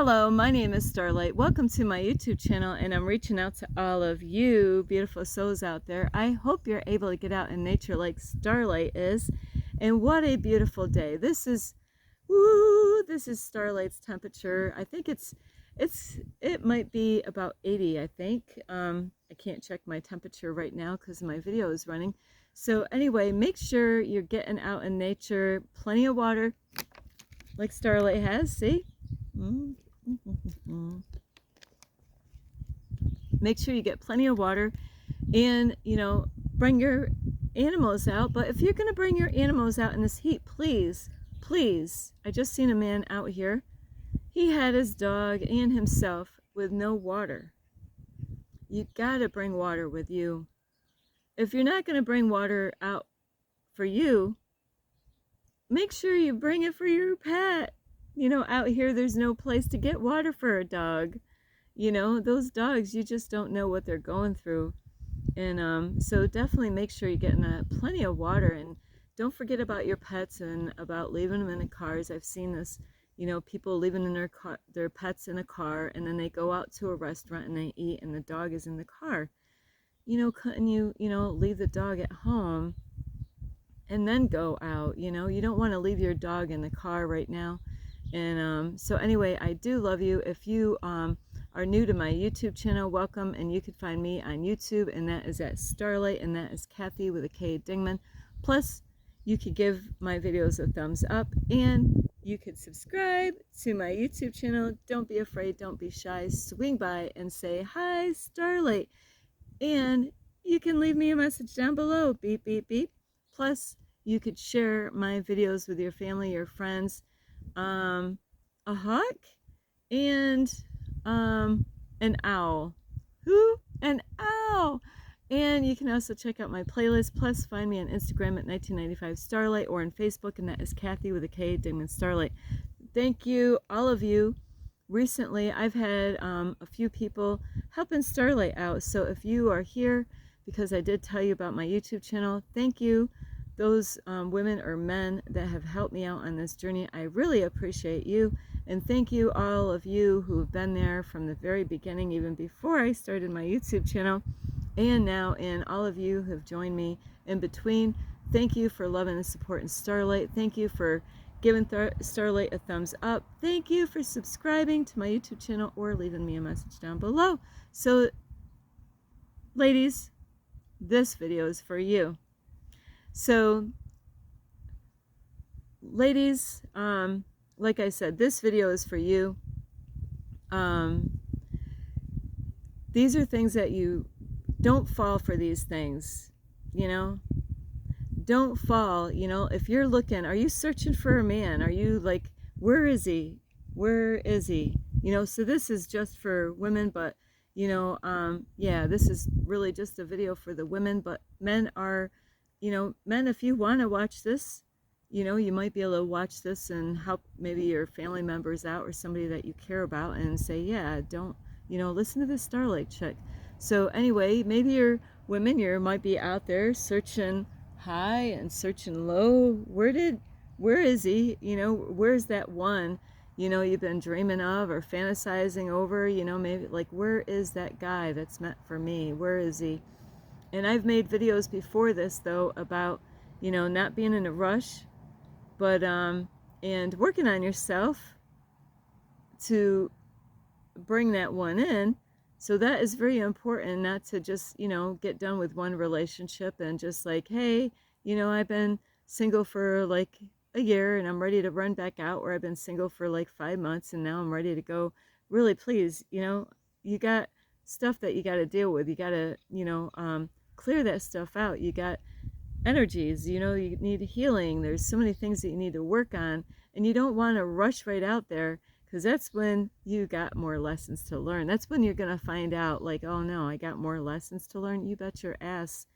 Hello, my name is Starlight. Welcome to my YouTube channel, and I'm reaching out to all of you beautiful souls out there. I hope you're able to get out in nature like Starlight is. And what a beautiful day. This is Starlight's temperature. I think it might be about 80, I think. I can't check my temperature right now because my video is running. So anyway, make sure you're getting out in nature. Plenty of water like Starlight has, see? Make sure you get plenty of water and, bring your animals out. But if you're going to bring your animals out in this heat, please, I just seen a man out here. He had his dog and himself with no water. You got to bring water with you. If you're not going to bring water out for you, make sure you bring it for your pet. Out here, there's no place to get water for a dog. Those dogs, you just don't know what they're going through. And so definitely make sure you're getting plenty of water. And don't forget about your pets and about leaving them in the cars. I've seen this, people leaving in their pets in a car, and then they go out to a restaurant and they eat, and the dog is in the car. Couldn't you, leave the dog at home and then go out? You don't want to leave your dog in the car right now. And so anyway, I do love you. If you are new to my YouTube channel, welcome. And you can find me on YouTube, and that is at Starlight, and that is Kathy with a K, Dingman. Plus, you could give my videos a thumbs up, and you could subscribe to my YouTube channel. Don't be afraid, don't be shy. Swing by and say, "Hi, Starlight." And you can leave me a message down below. Beep, beep, beep. Plus, you could share my videos with your family, your friends. A hawk and an owl. Who? An owl. And you can also check out my playlist. Plus, find me on Instagram at 1995 Starlight, or on Facebook, and that is Kathy with a K, Dingman Starlight. Thank you, all of you. Recently, I've had a few people helping Starlight out. So if you are here because I did tell you about my YouTube channel, thank you. Those women or men that have helped me out on this journey, I really appreciate you. And thank you, all of you who have been there from the very beginning, even before I started my YouTube channel, and now, and all of you who have joined me in between. Thank you for loving and supporting Starlight. Thank you for giving Starlight a thumbs up. Thank you for subscribing to my YouTube channel or leaving me a message down below. So, ladies, this video is for you. So, ladies, like I said, this video is for you. These are things that you don't fall for. These things, don't fall. If you're looking, are you searching for a man? Are you like, where is he? Where is he? So this is just for women, but yeah, this is really just a video for the women. But men are, men, if you want to watch this, you might be able to watch this and help maybe your family members out, or somebody that you care about, and say, yeah, don't, listen to this Starlight chick. So anyway, maybe you're women, you might be out there searching high and searching low. Where is he? Where's that one, you've been dreaming of or fantasizing over, maybe like, where is that guy that's meant for me? Where is he? And I've made videos before this, though, about, not being in a rush, but, and working on yourself to bring that one in. So that is very important, not to just, get done with one relationship and just like, hey, I've been single for like a year and I'm ready to run back out, or I've been single for like 5 months and now I'm ready to go. Really, please, you got stuff that you got to deal with. You got to, clear that stuff out. You got energies, you need healing. There's so many things that you need to work on, and you don't want to rush right out there, because that's when you got more lessons to learn. That's when you're going to find out, like, oh no, I got more lessons to learn. You bet your ass.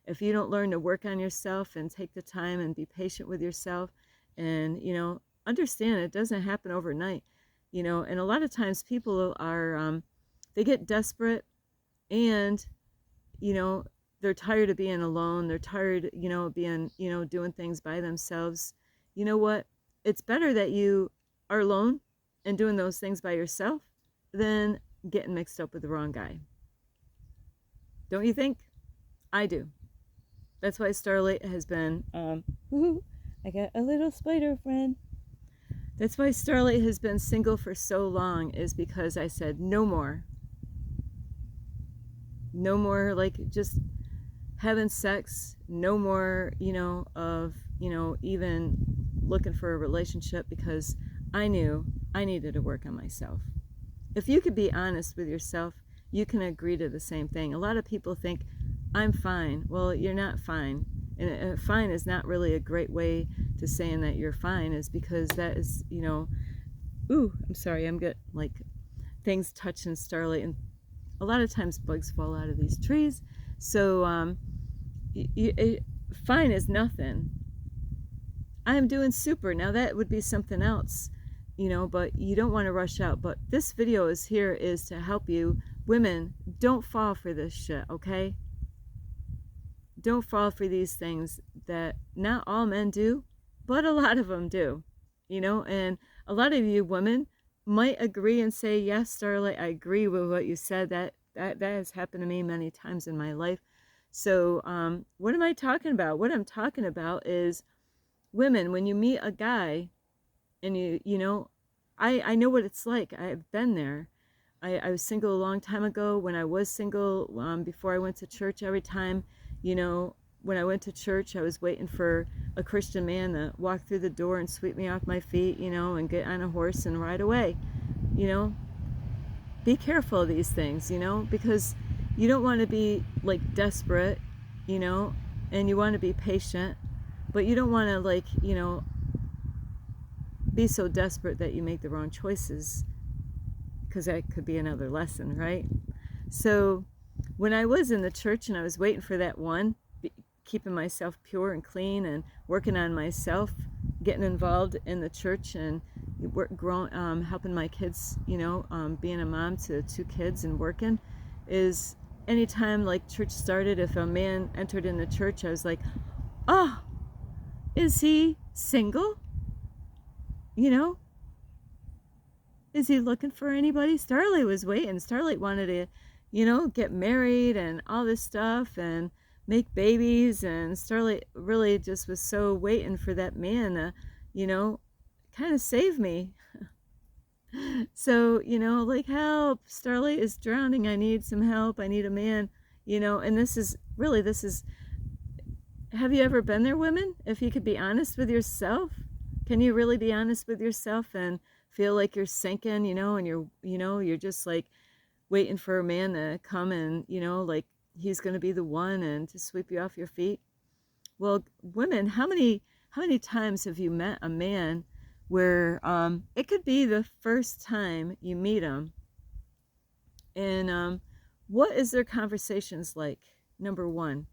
If you don't learn to work on yourself and take the time and be patient with yourself, and, understand it doesn't happen overnight, and a lot of times people are, they get desperate, and, they're tired of being alone. They're tired, being, doing things by themselves. You know what? It's better that you are alone and doing those things by yourself than getting mixed up with the wrong guy. Don't you think? I do. That's why Starlight has been, I got a little spider friend. That's why Starlight has been single for so long, is because I said no more. No more, like, just having sex. No more, of, even looking for a relationship, because I knew I needed to work on myself. If you could be honest with yourself, you can agree to the same thing. A lot of people think, I'm fine. Well, you're not fine. And fine is not really a great way to saying that you're fine, is because that is, ooh, I'm sorry, I'm getting, like, things touching Starlight, and a lot of times bugs fall out of these trees. So, fine is nothing. I'm doing super. Now that would be something else, but you don't want to rush out. But this video is to help you. Women, don't fall for this shit, okay? Don't fall for these things that not all men do, but a lot of them do, and a lot of you women might agree and say, yes, Starlight, I agree with what you said. That has happened to me many times in my life. So what am I talking about? What I'm talking about is, women, when you meet a guy and I know what it's like. I've been there. I was single a long time ago. When I was single, before I went to church, every time, when I went to church, I was waiting for a Christian man to walk through the door and sweep me off my feet, and get on a horse and ride away. Be careful of these things, because you don't want to be, like, desperate, and you want to be patient, but you don't want to, like, be so desperate that you make the wrong choices, because that could be another lesson, right? So when I was in the church and I was waiting for that one, keeping myself pure and clean and working on myself, getting involved in the church and helping my kids, being a mom to 2 kids and working, is anytime, like, church started, if a man entered in the church, I was like, oh, is he single? Is he looking for anybody? Starlight was waiting. Starlight wanted to, get married and all this stuff and make babies, and Starlight really just was so waiting for that man to, kind of save me. So, like, help, Starlight is drowning. I need some help. I need a man, and this is, have you ever been there, women? If you could be honest with yourself, can you really be honest with yourself and feel like you're sinking, and you're just, like, waiting for a man to come and, like, he's going to be the one and to sweep you off your feet? Well, women, how many times have you met a man where it could be the first time you meet him, and what is their conversations like? Number one,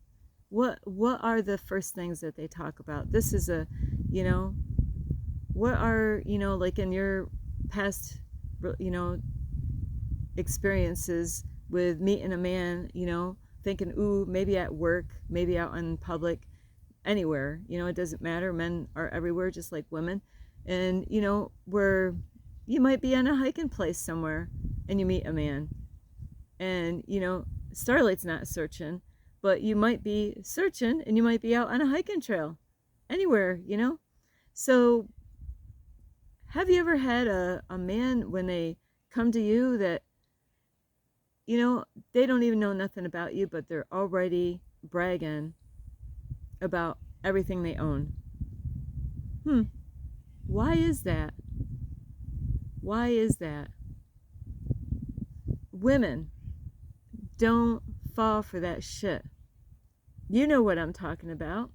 what are the first things that they talk about? This is a, what are, like, in your past, experiences with meeting a man, thinking, ooh, maybe at work, maybe out in public, anywhere, it doesn't matter. Men are everywhere, just like women. And, where you might be on a hiking place somewhere and you meet a man, and, Starlight's not searching, but you might be searching and you might be out on a hiking trail anywhere, So have you ever had a man, when they come to you, that, they don't even know nothing about you, but they're already bragging about everything they own? Why is that? Why is that? Women, don't fall for that shit. You know what I'm talking about.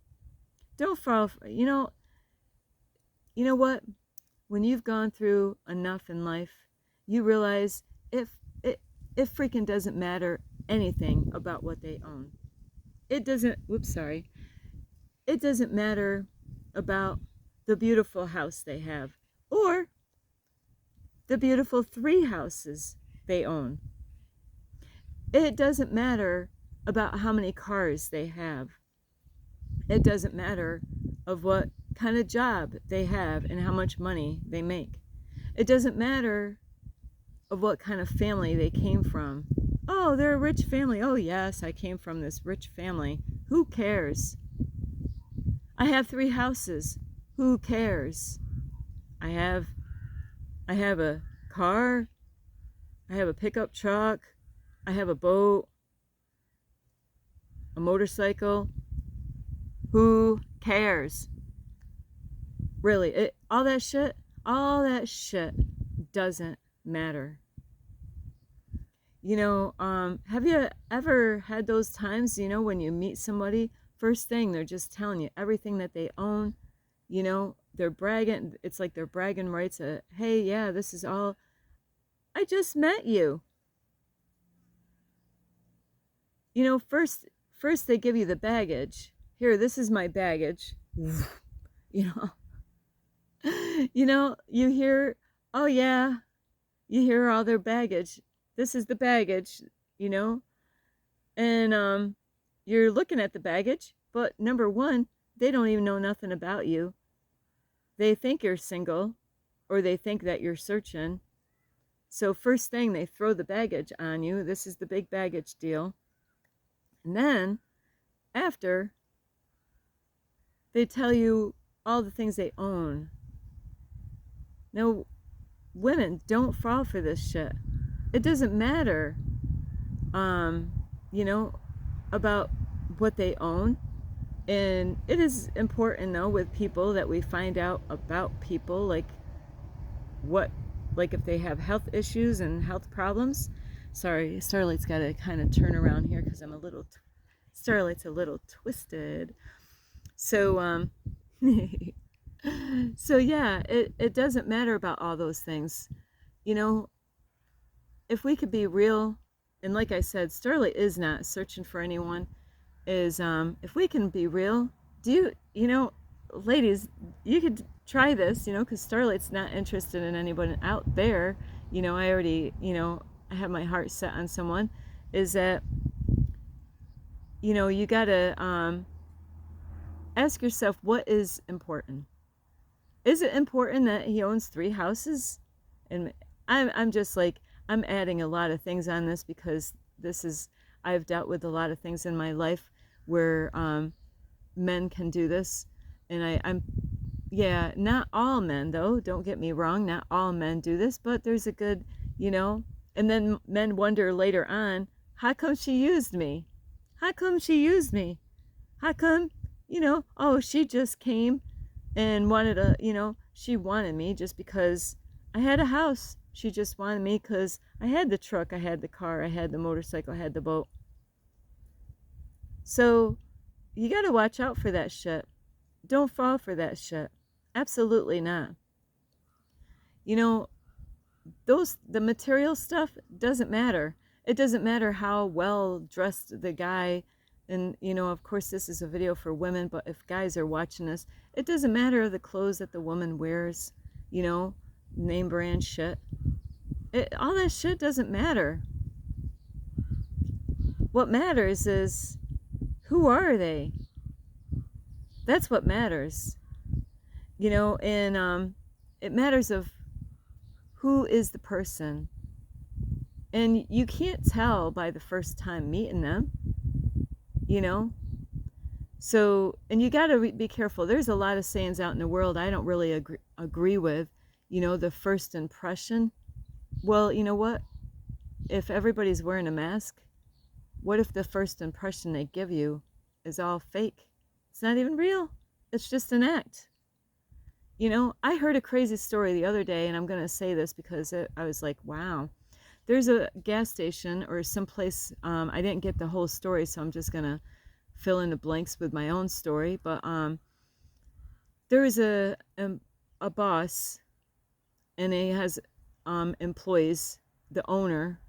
Don't fall for, you know what? When you've gone through enough in life, you realize it freaking doesn't matter anything about what they own. It doesn't, it doesn't matter about the beautiful house they have, or the beautiful 3 houses they own. It doesn't matter about how many cars they have. It doesn't matter of what kind of job they have and how much money they make. It doesn't matter of what kind of family they came from. Oh, they're a rich family. Oh, yes, I came from this rich family. Who cares? I have 3 houses. Who cares? I have a car. I have a pickup truck. I have a boat. A motorcycle. Who cares? Really, all that shit doesn't matter. You know, have you ever had those times, you know, when you meet somebody, first thing, they're just telling you everything that they own, you know, they're bragging, it's like they're bragging rights, hey, yeah, this is all, I just met you. You know, first they give you the baggage. Here, this is my baggage. You know, you hear, oh yeah, you hear all their baggage. This is the baggage, you know, and you're looking at the baggage, but number one, they don't even know nothing about you. They think you're single, or they think that you're searching. So first thing, they throw the baggage on you. This is the big baggage deal. And then after, they tell you all the things they own. Now, women, don't fall for this shit. It doesn't matter, you know, about what they own. And it is important, though, with people that we find out about people, like if they have health issues and health problems. Sorry, Starlight's got to kind of turn around here because I'm Starlight's a little twisted. So, so yeah, it doesn't matter about all those things. You know, if we could be real, and like I said, Starlight is not searching for anyone, is if we can be real, you know, ladies, you could try this, you know, because Starlight's not interested in anyone out there. You know, I already, you know, I have my heart set on someone, is that, you know, you gotta ask yourself, what is important? Is it important that he owns 3 houses? And I'm just like, I'm adding a lot of things on this because I've dealt with a lot of things in my life where men can do this. And yeah, not all men though, don't get me wrong, not all men do this, but there's a good, you know, and then men wonder later on, how come she used me? How come she used me? How come, you know, oh, she just came and you know, she wanted me just because I had a house. She just wanted me because I had the truck, I had the car, I had the motorcycle, I had the boat. So you got to watch out for that shit. Don't fall for that shit. Absolutely not. You know, the material stuff doesn't matter. It doesn't matter how well dressed the guy, and you know, of course this is a video for women, but if guys are watching this, it doesn't matter the clothes that the woman wears, you know, name brand shit. All that shit doesn't matter. What matters is, who are they? That's what matters. You know, and it matters of who is the person. And you can't tell by the first time meeting them, you know. So, and you got to be careful. There's a lot of sayings out in the world I don't really agree with. You know, the first impression. Well, you know what? If everybody's wearing a mask, what if the first impression they give you is all fake? It's not even real. It's just an act. You know, I heard a crazy story the other day, and I'm going to say this because I was like, wow. There's a gas station or someplace, I didn't get the whole story, so I'm just going to fill in the blanks with my own story. But there is a boss, and he has employees, the owner,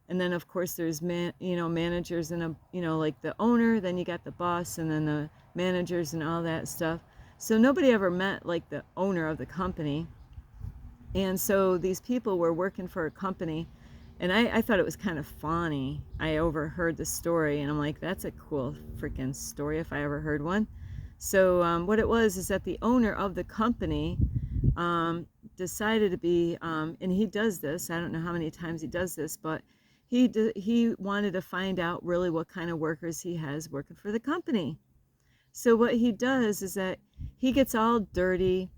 and then of course there's managers and like the owner, then you got the boss, and then the managers and all that stuff. So nobody ever met like the owner of the company. And so these people were working for a company, and I thought it was kind of funny. I overheard the story, and I'm like, that's a cool freaking story if I ever heard one. So what it was is that the owner of the company decided to be, and he does this, I don't know how many times he does this, but he wanted to find out really what kind of workers he has working for the company. So what he does is that he gets all dirty.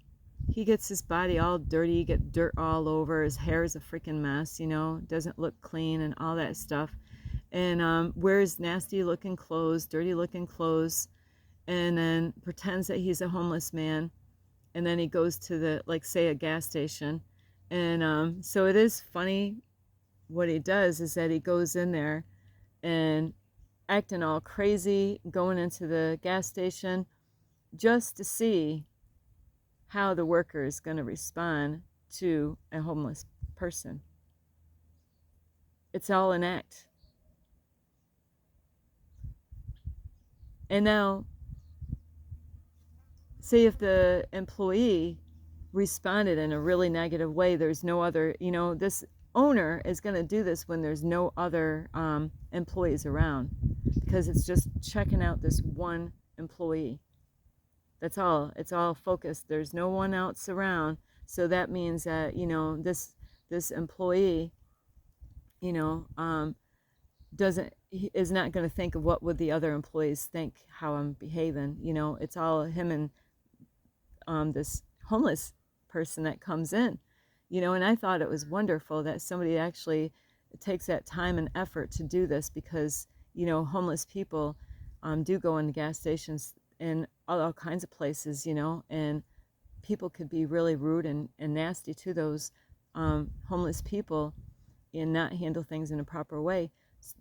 He gets his body all dirty. You get dirt all over. His hair is a freaking mess, you know, doesn't look clean and all that stuff. And wears nasty looking clothes, dirty looking clothes, and then pretends that he's a homeless man. And then he goes to the, like, say, a gas station. And so it is funny. What he does is that he goes in there and acting all crazy, going into the gas station just to see how the worker is going to respond to a homeless person. It's all an act. And now, say if the employee responded in a really negative way, there's no other, you know, this owner is going to do this when there's no other employees around, because it's just checking out this one employee. That's all. It's all focused. There's no one else around. So that means that, you know, this employee, you know, is not going to think of what would the other employees think, how I'm behaving. You know, it's all him and this homeless person that comes in. You know, and I thought it was wonderful that somebody actually takes that time and effort to do this, because, you know, homeless people do go into gas stations and all kinds of places, you know, and people could be really rude and nasty to those homeless people and not handle things in a proper way.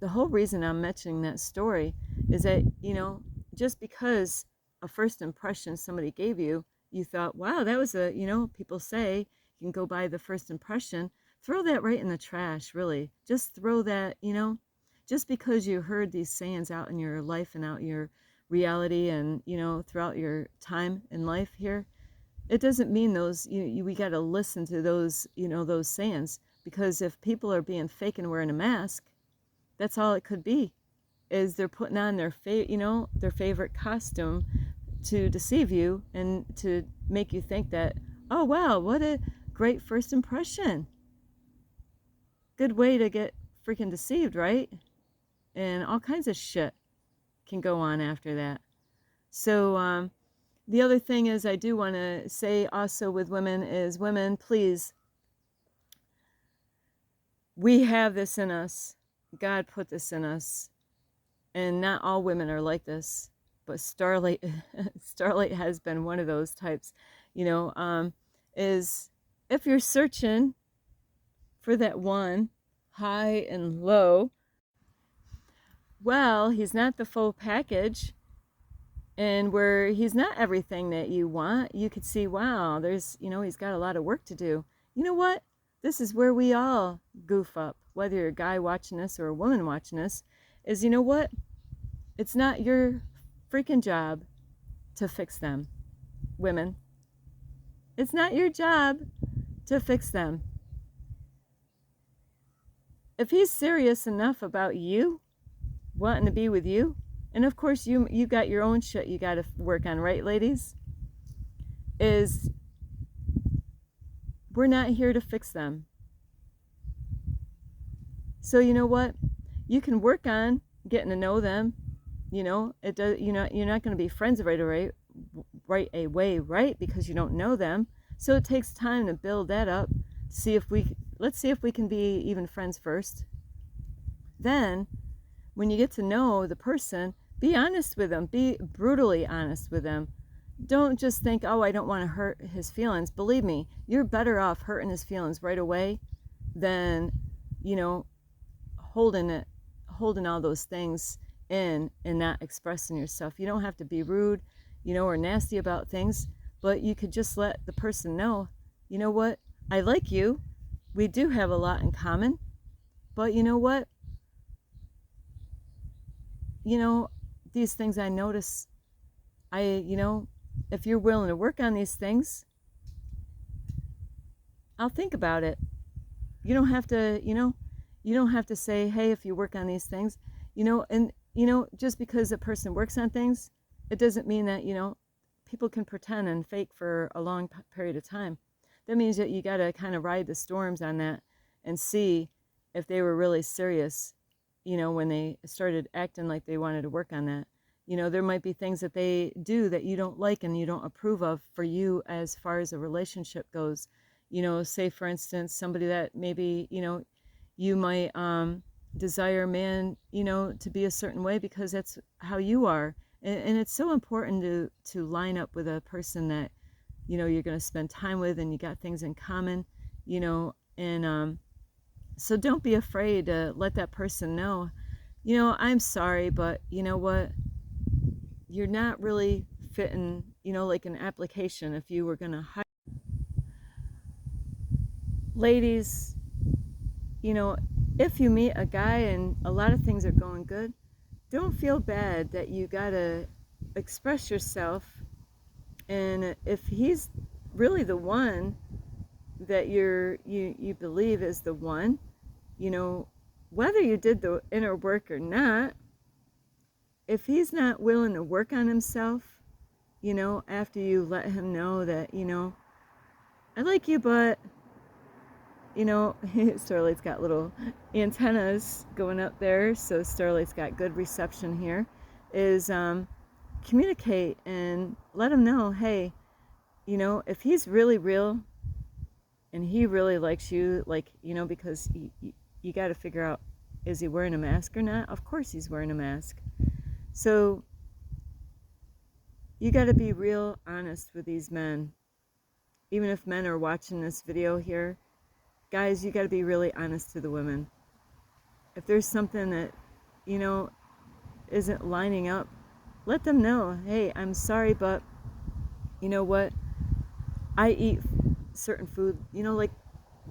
The whole reason I'm mentioning that story is that, you know, just because a first impression somebody gave you, you thought, wow, that was a, you know, people say you can go by the first impression. Throw that right in the trash, really. Just throw that, you know, just because you heard these sayings out in your life and out your reality and, you know, throughout your time in life here, it doesn't mean those, we got to listen to those, you know, those sayings, because if people are being fake and wearing a mask, that's all it could be, is they're putting on their their favorite costume to deceive you and to make you think that, oh wow, what a great first impression. Good way to get freaking deceived, right? And all kinds of shit can go on after that. So the other thing is, I do want to say also with women is, women, please, we have this in us. God put this in us. And not all women are like this, but Starlight has been one of those types, you know, is if you're searching for that one, high and low, well, he's not the full package. And where he's not everything that you want, you could see, wow, there's, you know, he's got a lot of work to do. You know what? This is where we all goof up, whether you're a guy watching this or a woman watching this, is, you know what? It's not your freaking job to fix them, women. It's not your job to fix them. If he's serious enough about you, wanting to be with you, and of course you got your own shit you got to work on, right, ladies? Is we're not here to fix them. So you know what? You can work on getting to know them. You know, it does. You know, you're not going to be friends right away, right? Because you don't know them. So it takes time to build that up. Let's see if we can be even friends first. Then, when you get to know the person, be honest with them. Be brutally honest with them. Don't just think, oh, I don't want to hurt his feelings. Believe me, you're better off hurting his feelings right away than, you know, holding all those things in and not expressing yourself. You don't have to be rude, you know, or nasty about things, but you could just let the person know, you know what, I like you. We do have a lot in common, but you know what? You know, these things I notice, you know, if you're willing to work on these things, I'll think about it. You don't have to, you know, you don't have to say, hey, if you work on these things, you know, and, you know, just because a person works on things, it doesn't mean that, you know, people can pretend and fake for a long period of time. that means that you got to kind of ride the storms on that and see if they were really serious, when they started acting like they wanted to work on that. There might be things that they do that you don't like and you don't approve of for you as far as a relationship goes. Say for instance, somebody that maybe, you might desire a man, to be a certain way because that's how you are. And it's so important to line up with a person that, you're going to spend time with and you got things in common, and so don't be afraid to let that person know, I'm sorry, but you know what? You're not really fitting, like an application if you were going to hire. Ladies, if you meet a guy and a lot of things are going good, don't feel bad that you got to express yourself. And if he's really the one that you believe is the one, whether you did the inner work or not, if he's not willing to work on himself, after you let him know that, I like you, but, Starlight's got little antennas going up there, so Starlight's got good reception here, is communicate and let him know, hey, if he's really real and he really likes you, like, because you got to figure out, is he wearing a mask or not? Of course he's wearing a mask. So you got to be real honest with these men. Even if men are watching this video here, guys, you got to be really honest to the women. If there's something that, isn't lining up, let them know, hey, I'm sorry, but you know what? I eat certain food, like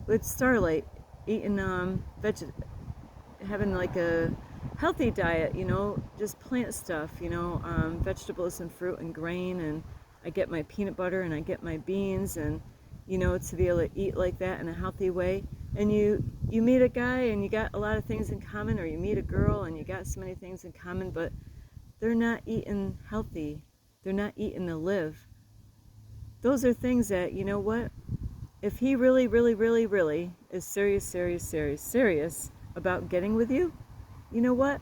with Starlight, eating having like a healthy diet, just plant stuff, vegetables and fruit and grain, and I get my peanut butter and I get my beans, and to be able to eat like that in a healthy way. And you meet a guy and you got a lot of things in common, or you meet a girl and you got so many things in common, but they're not eating healthy, they're not eating to live. Those are things that, what, if he really, really, really, really is serious about getting with you, you know what?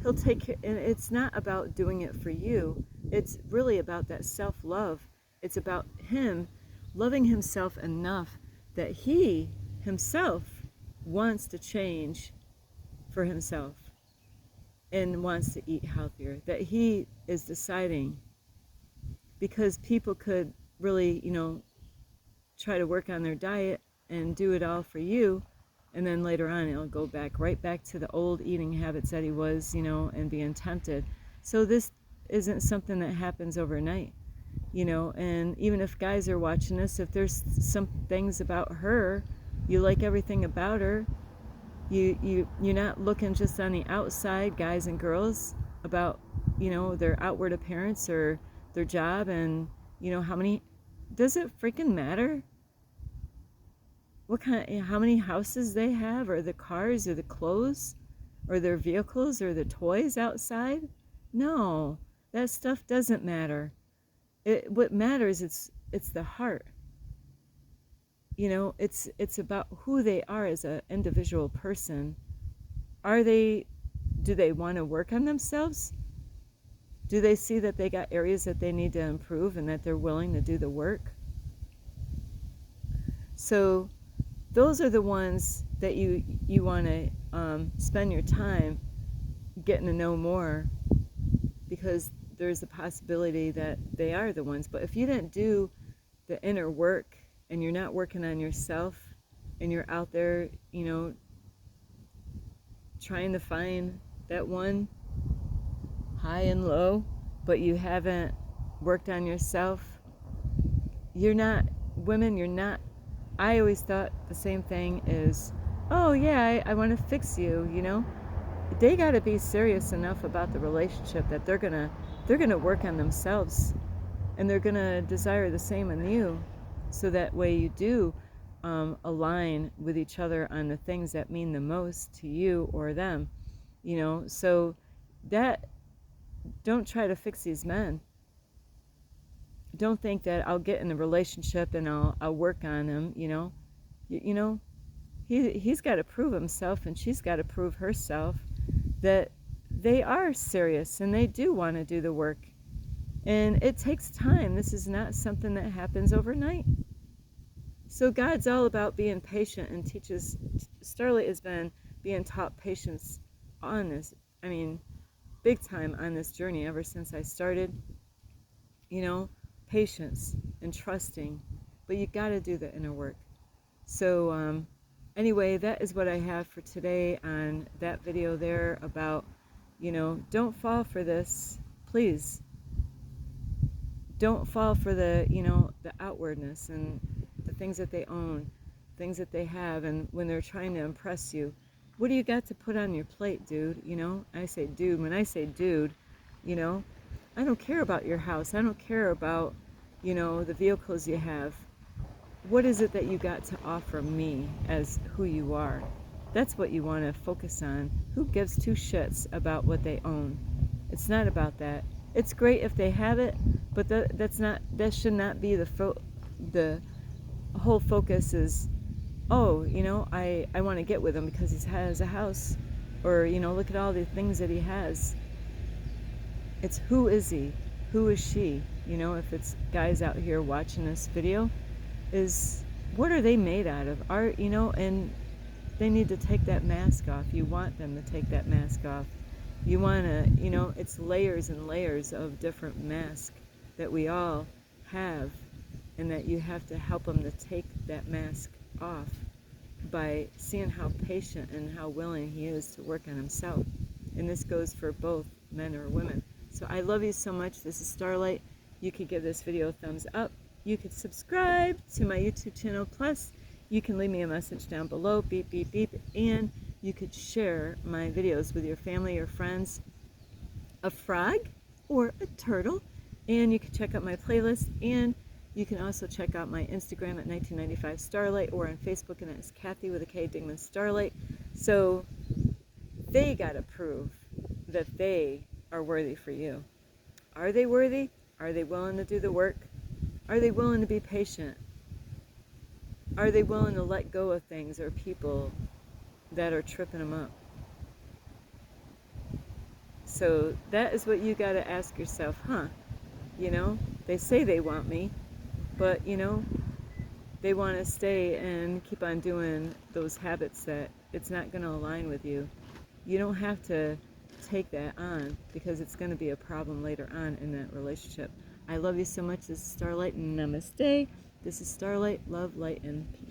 He'll take care, and it's not about doing it for you. It's really about that self-love. It's about him loving himself enough that he himself wants to change for himself and wants to eat healthier. That he is deciding, because people could really, try to work on their diet and do it all for you, and then later on it'll go right back to the old eating habits that he was, and being tempted. So this isn't something that happens overnight, and even if guys are watching this, if there's some things about her, you like everything about her, you're not looking just on the outside, guys and girls, about, their outward appearance or their job and, how many, does it freaking matter how many houses they have, or the cars, or the clothes, or their vehicles, or the toys outside? No, that stuff doesn't matter. What matters, it's the heart. It's about who they are as an individual person. Do they want to work on themselves? Do they see that they got areas that they need to improve and that they're willing to do the work? So those are the ones that you want to spend your time getting to know more, because there's a possibility that they are the ones. But if you didn't do the inner work and you're not working on yourself, and you're out there, trying to find that one, high and low, but you haven't worked on yourself, you're not, women, you're not, I always thought the same thing is, oh yeah, I want to fix you, They got to be serious enough about the relationship that they're gonna work on themselves, and they're gonna desire the same in you, so that way you do align with each other on the things that mean the most to you or them, so that, don't try to fix these men. don't think that I'll get in the relationship and I'll work on him, you know. You know, he's got to prove himself and she's got to prove herself that they are serious and they do want to do the work. And it takes time. This is not something that happens overnight. So God's all about being patient and teaches. Starlight has been being taught patience on this, I mean, big time on this journey ever since I started. You know, patience and trusting. But you got to do the inner work. So anyway, that is what I have for today on that video there about, you know, don't fall for this. Please don't fall for the, you know, the outwardness and the things that they own, things that they have, and when they're trying to impress you. What do you got to put on your plate, dude? You know, I say dude. When I say dude, you know, I don't care about your house. I don't care about, you know, the vehicles you have. What is it that you got to offer me as who you are? That's what you want to focus on. Who gives two shits about what they own? It's not about that. It's great if they have it, but that should not be the whole focus is, oh, you know, I want to get with him because he has a house, or, you know, look at all the things that he has. It's who is he? Who is she? You know, if it's guys out here watching this video, is what are they made out of? Art, you know, and they need to take that mask off. You want them to take that mask off. You want to, you know, it's layers and layers of different masks that we all have, and that you have to help them to take that mask off by seeing how patient and how willing he is to work on himself. And this goes for both men or women. So I love you so much. This is Starlight. You could give this video a thumbs up. You could subscribe to my YouTube channel. Plus, you can leave me a message down below, beep, beep, beep. And you could share my videos with your family or friends, a frog or a turtle. And you can check out my playlist. And you can also check out my Instagram at 1995 Starlight, or on Facebook, and it's Kathy with a K, Dingman Starlight. So they got to prove that they are worthy for you. Are they worthy? Are they willing to do the work? Are they willing to be patient? Are they willing to let go of things or people that are tripping them up? So that is what you got to ask yourself, huh? You know, they say they want me, but, you know, they want to stay and keep on doing those habits that it's not going to align with you. You don't have to take that on, because it's going to be a problem later on in that relationship. I love you so much. This is Starlight. Namaste. This is Starlight. Love, light, and peace.